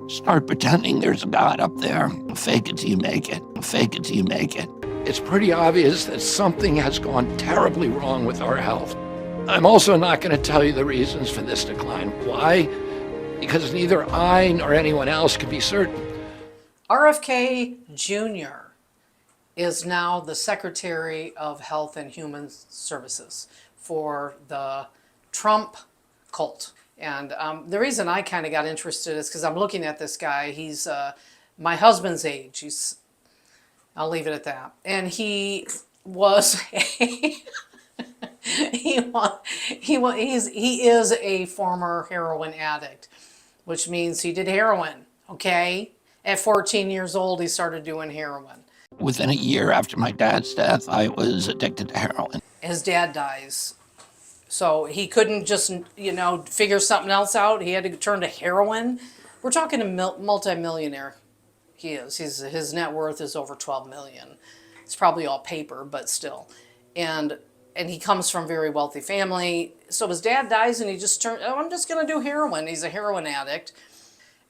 Start pretending there's a God up there. Fake it till you make it. Fake it till you make it. It's pretty obvious that something has gone terribly wrong with our health. I'm also not going to tell you the reasons for this decline. Why? Because neither I nor anyone else can be certain. RFK Jr. is now the Secretary of Health and Human Services for the Trump cult. And the reason I kind of got interested is because I'm looking at this guy. He's my husband's age. I'll leave it at that. And he was he is a former heroin addict, which means he did heroin. Okay, at 14 years old, he started doing heroin. Within a year after my dad's death, I was addicted to heroin. His dad dies. So he couldn't just, figure something else out. He had to turn to heroin. We're talking a multimillionaire. He is. His net worth is over 12 million. It's probably all paper, but still. And he comes from a very wealthy family. So his dad dies and he just I'm just going to do heroin. He's a heroin addict.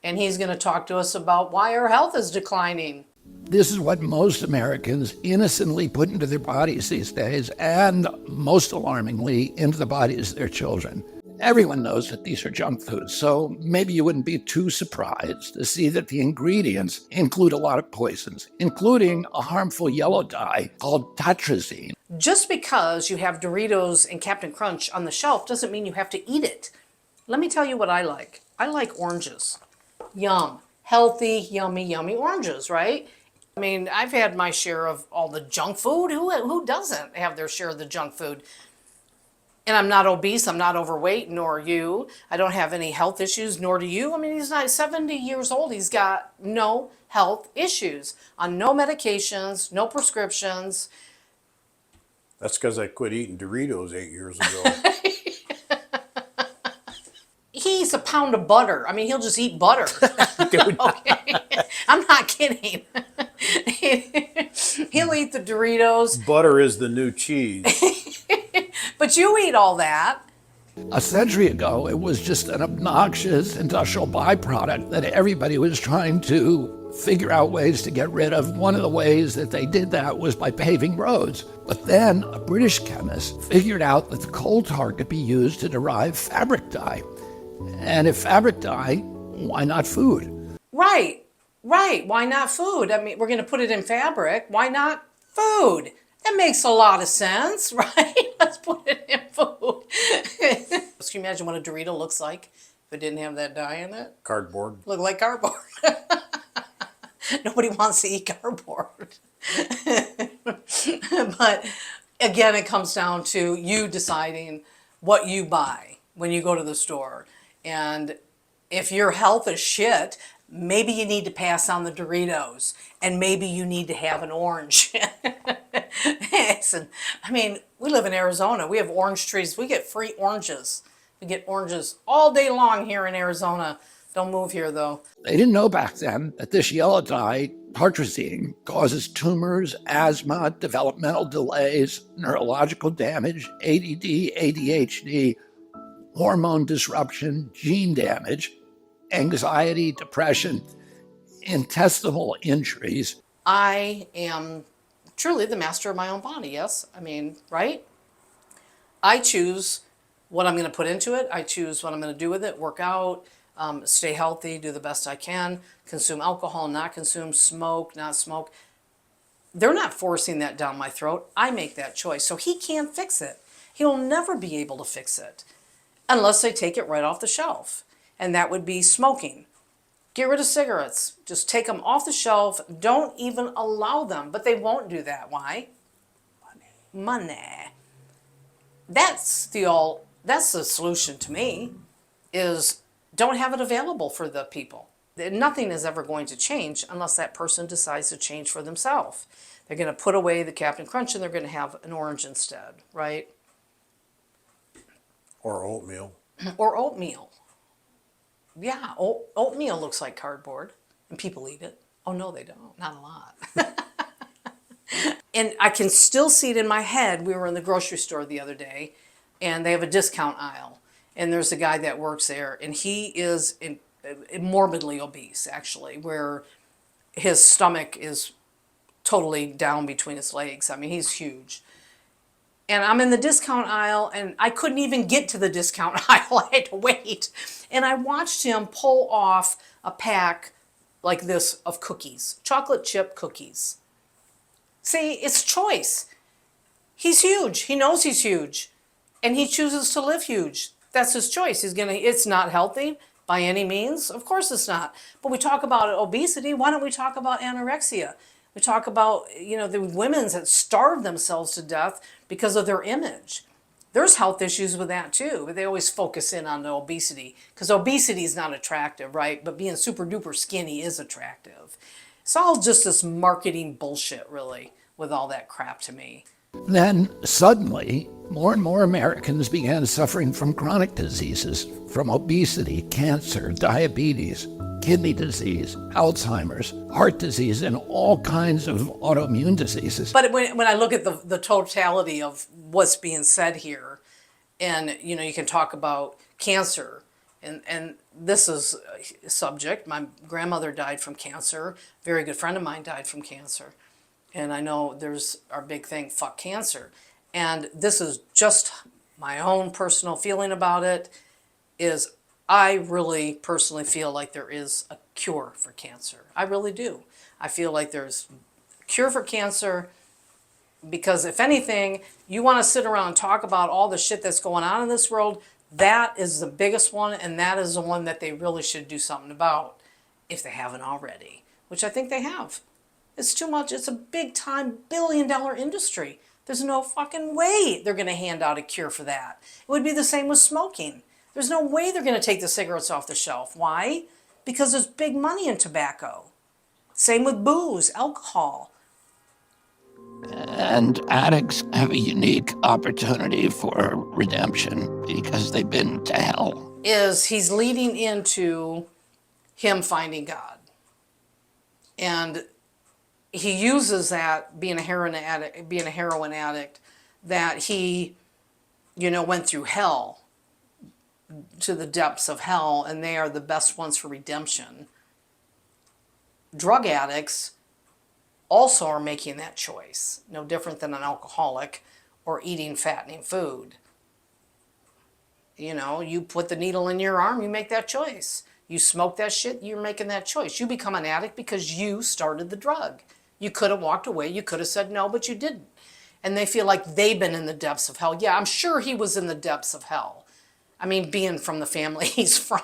And he's going to talk to us about why our health is declining. This is what most Americans innocently put into their bodies these days, and most alarmingly, into the bodies of their children. Everyone knows that these are junk foods, so maybe you wouldn't be too surprised to see that the ingredients include a lot of poisons, including a harmful yellow dye called tetrazine. Just because you have Doritos and Captain Crunch on the shelf doesn't mean you have to eat it. Let me tell you what I like. I like oranges. Yum. Healthy, yummy, yummy oranges, right? I mean, I've had my share of all the junk food. Who doesn't have their share of the junk food? And I'm not obese, I'm not overweight, nor are you. I don't have any health issues, nor do you. I mean, he's not 70 years old. He's got no health issues, on no medications, no prescriptions. That's because I quit eating Doritos 8 years ago. He eats a pound of butter. I mean, he'll just eat butter. Dude. Okay. I'm not kidding. He'll eat the Doritos. Butter is the new cheese. But you eat all that. A century ago, it was just an obnoxious industrial byproduct that everybody was trying to figure out ways to get rid of. One of the ways that they did that was by paving roads. But then a British chemist figured out that the coal tar could be used to derive fabric dye. And if fabric dye, why not food? Right. Why not food? I mean, we're going to put it in fabric. Why not food? That makes a lot of sense, right? Let's put it in food. Can you imagine what a Dorito looks like if it didn't have that dye in it? Cardboard. Look like cardboard. Nobody wants to eat cardboard. But again, it comes down to you deciding what you buy when you go to the store. And if your health is shit, maybe you need to pass on the Doritos, and maybe you need to have an orange. Listen, I mean, we live in Arizona. We have orange trees. We get free oranges. We get oranges all day long here in Arizona. Don't move here, though. They didn't know back then that this yellow dye, tartrazine, causes tumors, asthma, developmental delays, neurological damage, ADD, ADHD, hormone disruption, gene damage, anxiety, depression, intestinal injuries. I am truly the master of my own body, yes? I mean, right? I choose what I'm going to put into it. I choose what I'm going to do with it, work out, stay healthy, do the best I can, consume alcohol, not consume, smoke, not smoke. They're not forcing that down my throat. I make that choice. So he can't fix it. He'll never be able to fix it unless they take it right off the shelf. And that would be smoking. Get rid of cigarettes. Just take them off the shelf. Don't even allow them. But they won't do that. Why? Money. That's the solution to me, is don't have it available for the people. Nothing is ever going to change unless that person decides to change for themselves. They're going to put away the Captain Crunch and they're going to have an orange instead, right? Or oatmeal. Or oatmeal. Yeah, oatmeal looks like cardboard, and people eat it. Oh, no, they don't. Not a lot. And I can still see it in my head. We were in the grocery store the other day, and they have a discount aisle. And there's a guy that works there, and he is morbidly obese, actually, where his stomach is totally down between his legs. I mean, he's huge. And I'm in the discount aisle, and I couldn't even get to the discount aisle. I had to wait. And I watched him pull off a pack like this of cookies, chocolate chip cookies. See, it's choice. He's huge. He knows he's huge. And he chooses to live huge. That's his choice. It's not healthy by any means. Of course it's not. But we talk about obesity. Why don't we talk about anorexia? We talk about, the women that starve themselves to death because of their image. There's health issues with that too, but they always focus in on the obesity because obesity is not attractive, right? But being super duper skinny is attractive. It's all just this marketing bullshit, really, with all that crap to me. Then suddenly, more and more Americans began suffering from chronic diseases, from obesity, cancer, diabetes, kidney disease, Alzheimer's, heart disease, and all kinds of autoimmune diseases. But when I look at the totality of what's being said here, and you can talk about cancer, and this is a subject. My grandmother died from cancer. A very good friend of mine died from cancer. And I know there's our big thing, fuck cancer. And this is just my own personal feeling about it, is I really personally feel like there is a cure for cancer. I really do. I feel like there's a cure for cancer because if anything, you want to sit around and talk about all the shit that's going on in this world, that is the biggest one, and that is the one that they really should do something about if they haven't already, which I think they have. It's too much. It's a big time billion-dollar industry. There's no fucking way they're going to hand out a cure for that. It would be the same with smoking. There's no way they're going to take the cigarettes off the shelf. Why? Because there's big money in tobacco. Same with booze, alcohol. And addicts have a unique opportunity for redemption because they've been to hell. He's leading into him finding God. And he uses that, being a heroin addict, that he, went through hell, to the depths of hell, and they are the best ones for redemption. Drug addicts also are making that choice, no different than an alcoholic or eating fattening food. You put the needle in your arm, you make that choice. You smoke that shit, you're making that choice. You become an addict because you started the drug. You could have walked away, you could have said no, but you didn't. And they feel like they've been in the depths of hell. Yeah, I'm sure he was in the depths of hell. I mean, being from the family he's from.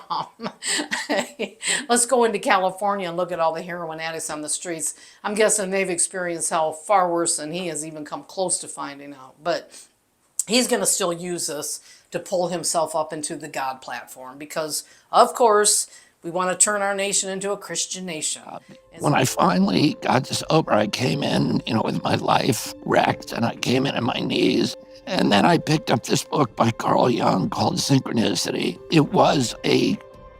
Let's go into California and look at all the heroin addicts on the streets. I'm guessing they've experienced hell far worse than he has even come close to finding out. But he's going to still use this to pull himself up into the God platform because, of course, we want to turn our nation into a Christian nation. When I finally got sober, I came in, with my life wrecked, and I came in on my knees. And then I picked up this book by Carl Jung called Synchronicity. It was a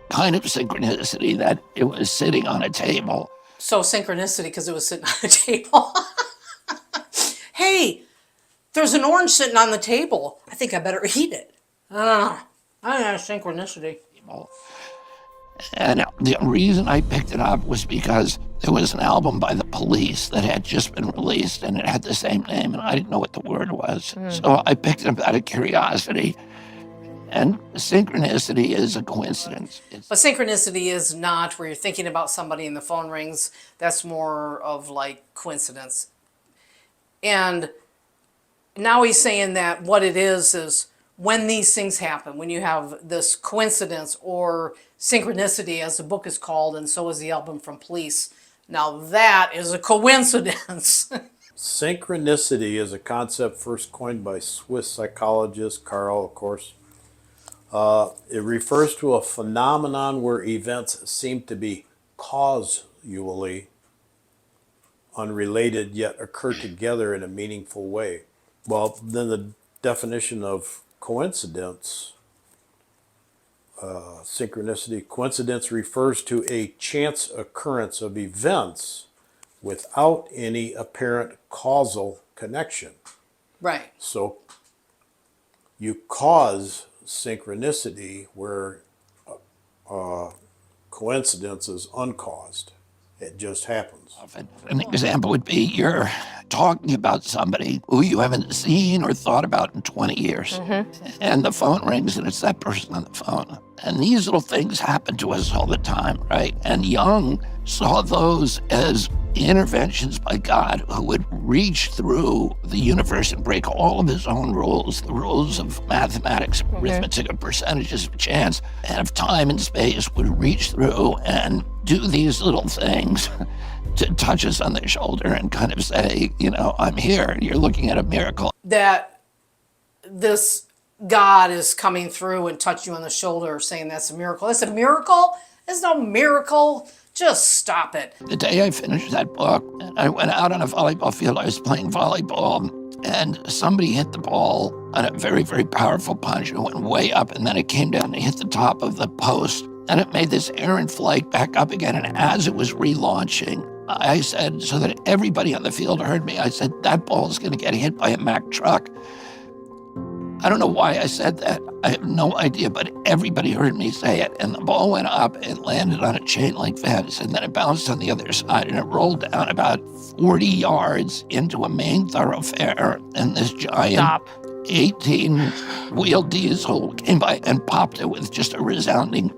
kind of synchronicity that it was sitting on a table. So synchronicity because it was sitting on a table. Hey, there's an orange sitting on the table. I think I better eat it. I don't know. Synchronicity. And the reason I picked it up was because there was an album by The Police that had just been released, and it had the same name, and I didn't know what the word was. So I picked it up out of curiosity. And synchronicity is a coincidence. But synchronicity is not where you're thinking about somebody and the phone rings. That's more of like coincidence. And now he's saying that what it is when these things happen, when you have this coincidence or synchronicity, as the book is called, and so is the album from Police. Now that is a coincidence. Synchronicity is a concept first coined by Swiss psychologist Carl, of course. It refers to a phenomenon where events seem to be causally unrelated yet occur together in a meaningful way. Well, then the definition of coincidence, synchronicity, coincidence refers to a chance occurrence of events without any apparent causal connection. Right. So you cause synchronicity where coincidence is uncaused. It just happens. An example would be you're talking about somebody who you haven't seen or thought about in 20 years. And the phone rings and it's that person on the phone. And these little things happen to us all the time, right? And Young saw those as interventions by God who would reach through the universe and break all of his own rules, the rules of mathematics, arithmetic, of percentages of chance, and of time and space, would reach through and do these little things to touch us on the shoulder and kind of say, you know, I'm here. You're looking at a miracle. That this God is coming through and touch you on the shoulder saying that's a miracle. It's a miracle? It's no miracle. Just stop it. The day I finished that book, I went out on a volleyball field. I was playing volleyball, and somebody hit the ball on a very, very powerful punch. It went way up, and then it came down and hit the top of the post, and it made this errant flight back up again. And as it was relaunching, I said, so that everybody on the field heard me, I said, that ball is going to get hit by a Mack truck. I don't know why I said that. I have no idea, but everybody heard me say it. And the ball went up and landed on a chain link fence, and then it bounced on the other side, and it rolled down about 40 yards into a main thoroughfare. And this giant 18-wheel diesel came by and popped it with just a resounding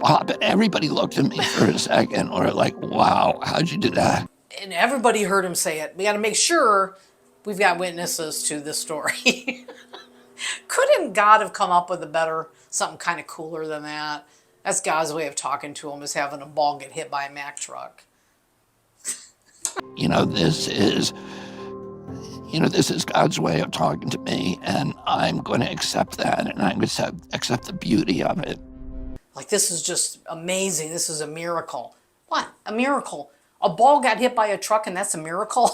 pop. And everybody looked at me for a second, and were like, wow, how'd you do that? And everybody heard him say it. We got to make sure we've got witnesses to this story. Couldn't God have come up with a better, something kind of cooler than that? That's God's way of talking to him, is having a ball get hit by a Mack truck. You know, this is God's way of talking to me, and I'm going to accept that, and I'm going to accept the beauty of it. Like, this is just amazing. This is a miracle. What? A miracle? A ball got hit by a truck and that's a miracle?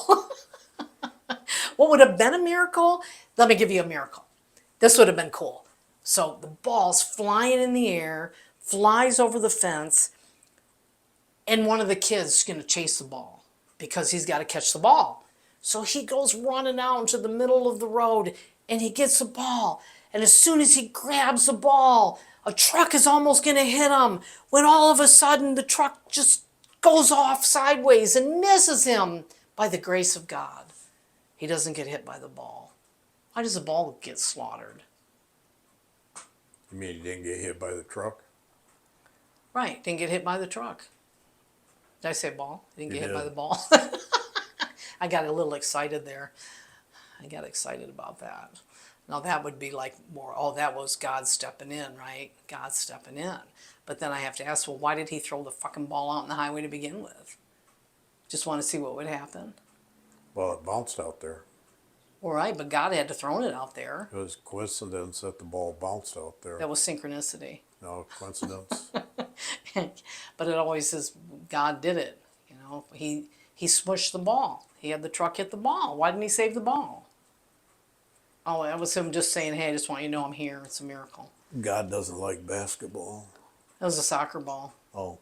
What would have been a miracle? Let me give you a miracle. This would have been cool. So the ball's flying in the air, flies over the fence, and one of the kids is going to chase the ball because he's got to catch the ball. So he goes running out into the middle of the road and he gets the ball. And as soon as he grabs the ball, a truck is almost going to hit him, when all of a sudden the truck just goes off sideways and misses him. By the grace of God, he doesn't get hit by the ball. Why does the ball get slaughtered? You mean he didn't get hit by the truck? Right, didn't get hit by the truck. Did I say ball? Didn't get hit by the ball. I got a little excited there. I got excited about that. Now that would be like more, oh, that was God stepping in, right? God stepping in. But then I have to ask, well, why did he throw the fucking ball out in the highway to begin with? Just want to see what would happen. Well, it bounced out there. All right, but God had to throw it out there. It was coincidence that the ball bounced out there. That was synchronicity. No coincidence. But it always is, God did it. You know, he smushed the ball. He had the truck hit the ball. Why didn't he save the ball? Oh, that was him just saying, hey, I just want you to know I'm here. It's a miracle. God doesn't like basketball. It was a soccer ball. Oh.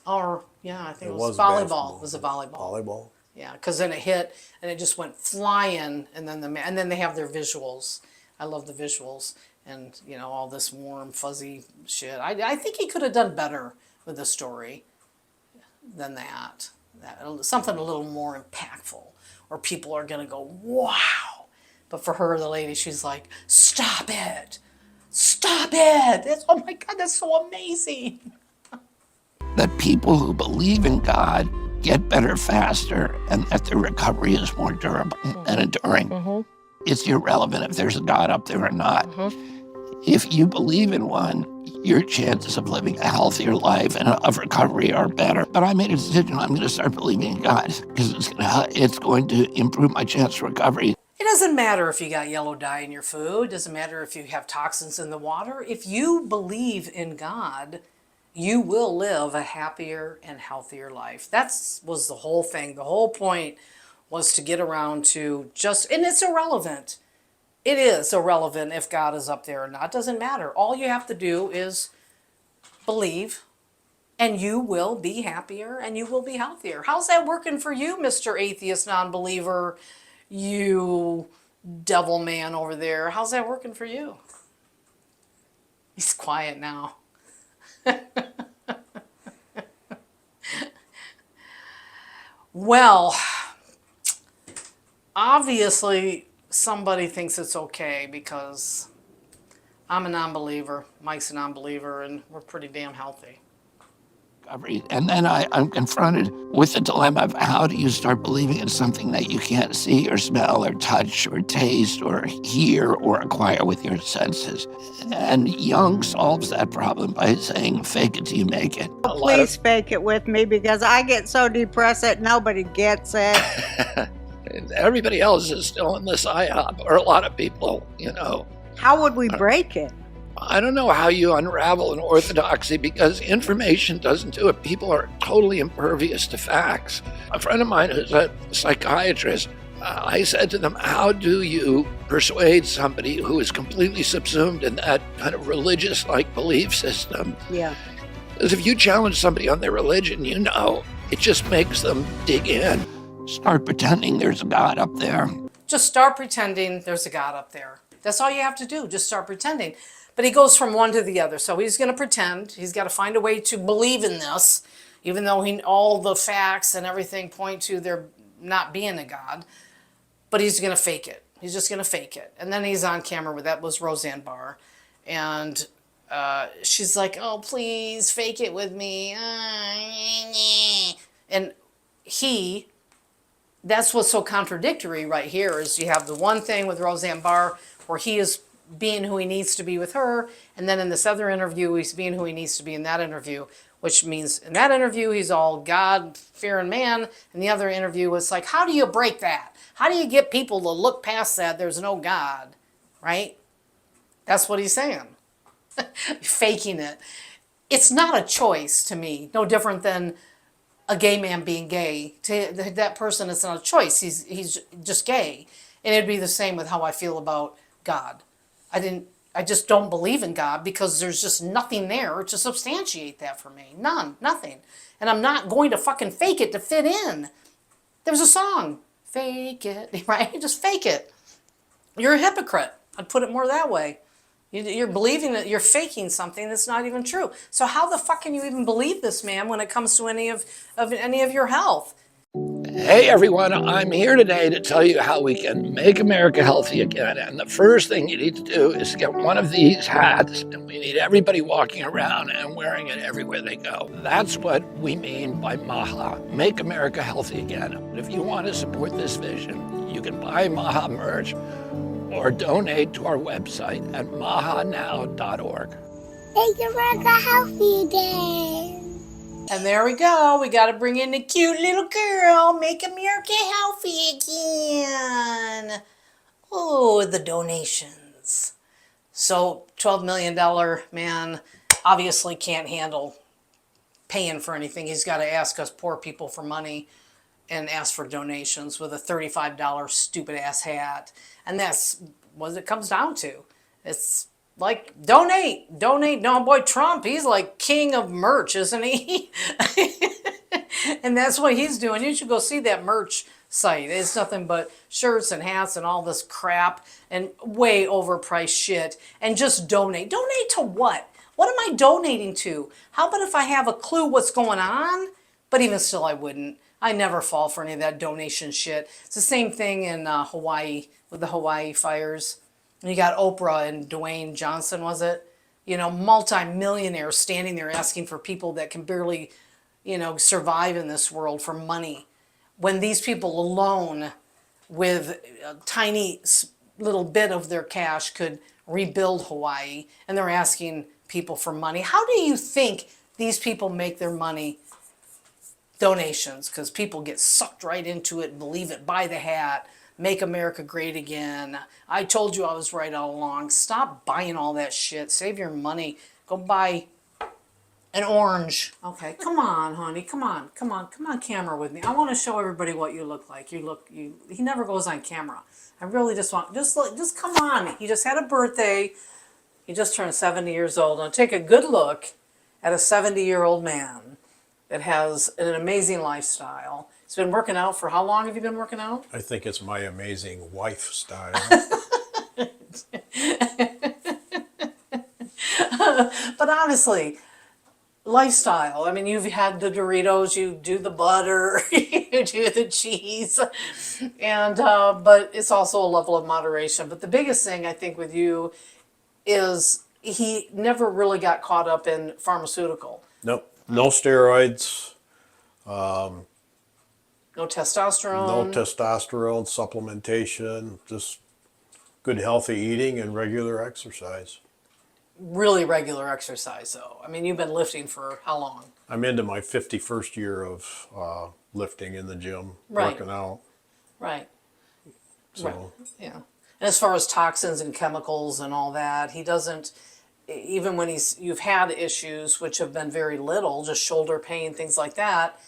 Or, yeah, I think it was basketball. volleyball. It was a volleyball. Volleyball? Yeah, because then it hit and it just went flying, and then they have their visuals. I love the visuals, and you know, all this warm fuzzy shit. I think he could have done better with the story than that. Something a little more impactful, or people are gonna go, wow. But for her, the lady, she's like, stop it, stop it. Oh my God, that's so amazing. That people who believe in God get better faster, and that their recovery is more durable and enduring. It's irrelevant if there's a God up there or not. If you believe in one, your chances of living a healthier life and of recovery are better. But I made a decision, I'm going to start believing in God, because it's going to improve my chance of recovery. It doesn't matter if you got yellow dye in your food. It doesn't matter if you have toxins in the water. If you believe in God, you will live a happier and healthier life. That was the whole thing. The whole point was to get around to just, and it's irrelevant. It is irrelevant if God is up there or not. It doesn't matter. All you have to do is believe, and you will be happier and you will be healthier. How's that working for you, Mr. Atheist Non-Believer, you devil man over there? How's that working for you? He's quiet now. Well, obviously somebody thinks it's okay because I'm a non-believer, Mike's a non-believer, and we're pretty damn healthy. And then I'm confronted with the dilemma of how do you start believing in something that you can't see or smell or touch or taste or hear or acquire with your senses. And Jung solves that problem by saying, fake it till you make it. Please fake it with me because I get so depressed that nobody gets it. Everybody else is still in the psyop, or a lot of people, you know. How would we break it? I don't know how you unravel an orthodoxy because information doesn't do it. People are totally impervious to facts. A friend of mine who's a psychiatrist, I said to them, how do you persuade somebody who is completely subsumed in that kind of religious-like belief system? Yeah. Because if you challenge somebody on their religion, you know, it just makes them dig in. Start pretending there's a God up there. Just start pretending there's a God up there. That's all you have to do. Just start pretending. But he goes from one to the other. So he's going to pretend. He's got to find a way to believe in this, even though all the facts and everything point to there not being a God. But he's going to fake it. He's just going to fake it. And then he's on camera with, that was Roseanne Barr. And she's like, oh, please fake it with me. And that's what's so contradictory right here is you have the one thing with Roseanne Barr where he is being who he needs to be with her, and then in this other interview he's being who he needs to be in that interview, which means in that interview he's all God-fearing man. In the other interview it's like, how do you break that? How do you get people to look past that there's no God, right? That's what he's saying. Faking it. It's not a choice to me, no different than a gay man being gay. To that person, it's not a choice. He's just gay. And it'd be the same with how I feel about God. I just don't believe in God because there's just nothing there to substantiate that for me. Nothing. And I'm not going to fucking fake it to fit in. There's a song, fake it, right? Just fake it. You're a hypocrite. I'd put it more that way. You're believing that you're faking something that's not even true. So how the fuck can you even believe this man when it comes to any of your health? Hey everyone, I'm here today to tell you how we can make America healthy again. And the first thing you need to do is get one of these hats, and we need everybody walking around and wearing it everywhere they go. That's what we mean by MAHA, Make America Healthy Again. If you want to support this vision, you can buy MAHA merch or donate to our website at mahanow.org. Make America healthy again. And there we go. We got to bring in the cute little girl. Make America healthy again. Oh, the donations. So $12 million man obviously can't handle paying for anything. He's got to ask us poor people for money and ask for donations with a $35 stupid ass hat. And that's what it comes down to. It's like, donate. No, boy, Trump, he's like king of merch, isn't he? And that's what he's doing. You should go see that merch site. It's nothing but shirts and hats and all this crap and way overpriced shit. And just donate. Donate to what? What am I donating to? How about if I have a clue what's going on? But even still, I wouldn't. I never fall for any of that donation shit. It's the same thing in Hawaii with the Hawaii fires. You got Oprah and Dwayne Johnson, was it? You know, multi-millionaires standing there asking for people that can barely, survive in this world for money. When these people alone with a tiny little bit of their cash could rebuild Hawaii, and they're asking people for money. How do you think these people make their money? Donations, because people get sucked right into it, believe it, buy the hat, make America great again. I told you I was right all along. Stop buying all that shit. Save your money. Go buy an orange. Okay, come on, honey. Come on, camera with me. I want to show everybody what you look like. He never goes on camera. I really just want, just come on. He just had a birthday. He just turned 70 years old. Now take a good look at a 70-year-old man that has an amazing lifestyle. He's been working out for how long have you been working out? I think it's my amazing wife style. But honestly, lifestyle. I mean, you've had the Doritos, you do the butter, you do the cheese, and but it's also a level of moderation. But the biggest thing I think with you is he never really got caught up in pharmaceutical. Nope. No steroids, No no testosterone. testosterone supplementation, just good healthy eating and regular exercise. Really regular exercise, though. I mean, you've been lifting for how long? I'm into my 51st year of lifting in the gym, Right. working out. Right. So Right. Yeah. And as far as toxins and chemicals and all that, he doesn't. Even when you've had issues, which have been very little, just shoulder pain, things like that.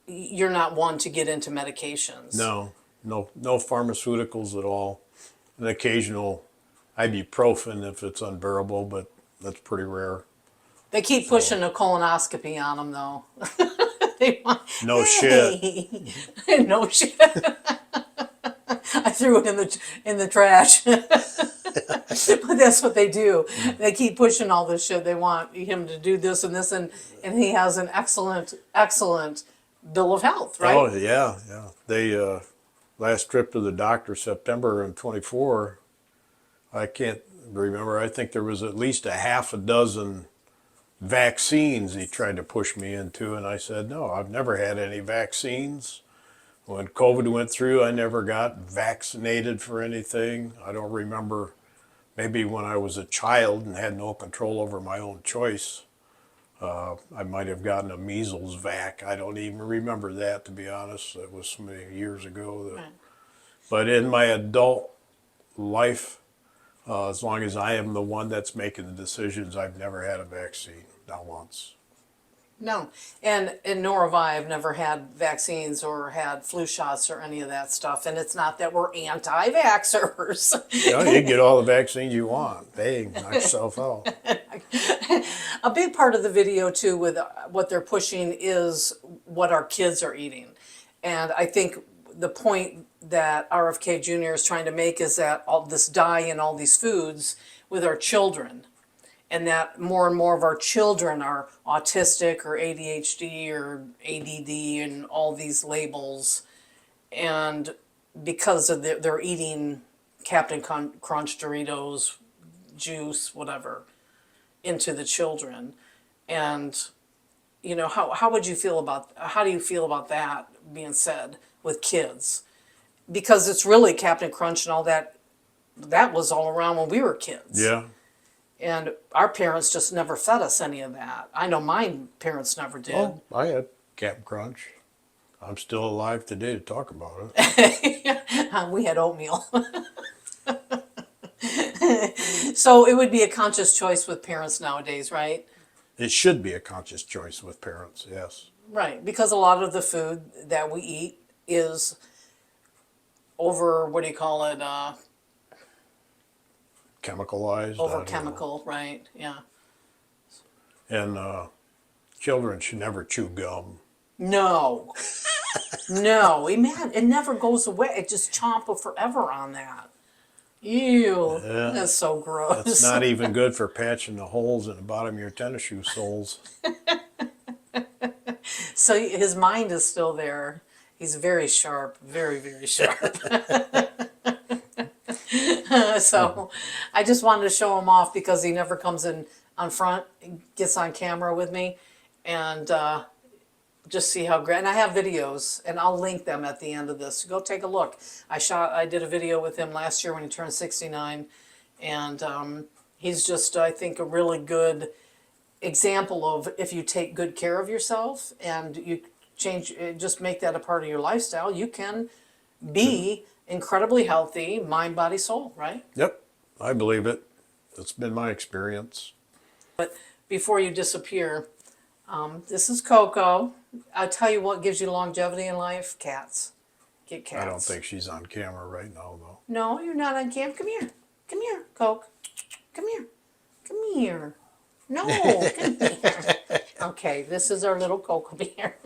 You're not one to get into medications. no pharmaceuticals at all. An occasional ibuprofen if it's unbearable, but that's pretty rare. They keep pushing a colonoscopy on them, though. They want, No shit. shit. No shit. I threw it in the trash. But that's what they do. They keep pushing all this shit. They want him to do this and this, and he has an excellent bill of health, right? Oh yeah, yeah. They last trip to the doctor September in 24. I can't remember. I think there was at least a half a dozen vaccines he tried to push me into, and I said no. I've never had any vaccines. When COVID went through, I never got vaccinated for anything. I don't remember. Maybe when I was a child and had no control over my own choice, I might have gotten a measles vac. I don't even remember that, to be honest. That was so many years ago. Right. But in my adult life, as long as I am the one that's making the decisions, I've never had a vaccine, not once. No, and nor have I. I've never had vaccines or had flu shots or any of that stuff. And it's not that we're anti-vaxxers. You know, you can get all the vaccines you want. Hey, knock yourself out. A big part of the video too with what they're pushing is what our kids are eating. And I think the point that RFK Jr. is trying to make is that all this dye in all these foods with our children, and that more and more of our children are autistic or ADHD or ADD and all these labels, and because of they're eating Captain Crunch, Doritos, juice, whatever, into the children. And you know, how would you feel about, how do you feel about that being said with kids? Because it's really Captain Crunch and all that was all around when we were kids. Yeah. And our parents just never fed us any of that. I know my parents never did. Well, I had Captain Crunch. I'm still alive today to talk about it. We had oatmeal. So it would be a conscious choice with parents nowadays, right? It should be a conscious choice with parents, yes. Right, because a lot of the food that we eat is over, what do you call it, Chemicalized. I over don't know. chemical, right? Yeah. And children should never chew gum. No. No, man, it never goes away. It just chomp forever on that. Ew, Yeah. that's so gross. It's not even good for patching the holes in the bottom of your tennis shoe soles. So his mind is still there. He's very sharp, very, very sharp. So I just wanted to show him off because he never comes in on front, gets on camera with me, and just see how great. And I have videos, and I'll link them at the end of this. Go take a look. I did a video with him last year when he turned 69, and he's just, I think, a really good example of if you take good care of yourself and you just make that a part of your lifestyle, you can be incredibly healthy, mind, body, soul, right? Yep, I believe it. That's been my experience. But before you disappear, this is Coco. I'll tell you what gives you longevity in life: cats. Get cats. I don't think she's on camera right now, though. No, you're not on cam. Come here. Come here, Coke. Come here. Come here. No, come here. Okay, this is our little Coco Bear.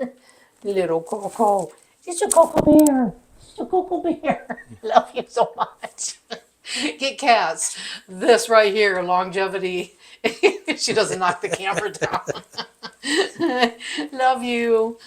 Little Coco. It's a Coco Bear. It's a Coco Bear. Love you so much. Get cats. This right here, longevity. She doesn't knock the camera down. Love you.